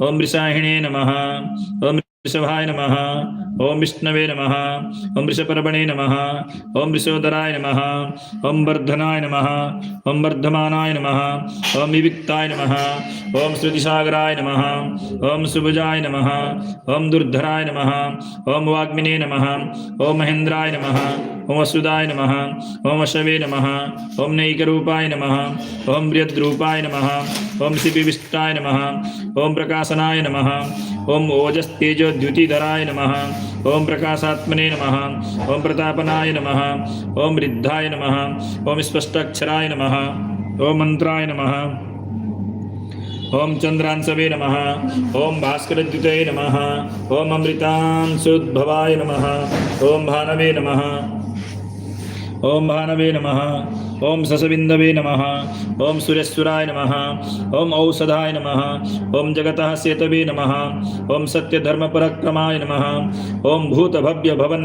ओम वृषाहिणे नमः। ओम वृषभाय नमः। ओम विष्णवे नमः। ओम वृषपर्वणे नमः। ओम वृषोदराय नमः। ओम वर्धनाय नमः। ओम वर्धमानाय नमः। ओम विविक्ताय नमः। ओम श्रुतिसागराय नमः। ओम सुभुजाय नमः। ओम दुर्धराय नमः। ओम वाग्मिने नमः। ओम महेन्द्राय नमः। ओम वसुदाय नमः। ओम वशवे नमः। ओम नैकरूपाय नमः। ओम बृहद्रूपाय नमः। ओम शिपिविष्टाय नमः। ओम प्रकाशनाय नमः। ओम ओजस्तेजोद्युतिधराय नमः। ओम प्रकाशात्मने नमः। ओम प्रतापनाय नमः। ओम रिद्धाय नमः। ओम स्पष्टाक्षराय नमः। ओम मंत्राय नमः। ओम चंद्रांशवे नमः। ओम भास्करद्युतये नमः। ओम अमृतांशोद्भवाय नमः। ओम भानवे नमः। ओम भानवे नमः। ओम ससविंदवे नमः। ओम सुरेश्वराय नमः। ओम औषधाय नमः। ओम जगतः सेतवे नमः। ओम सत्यधर्मपरक्रमाय नमः। ओम भूतभव्य भवन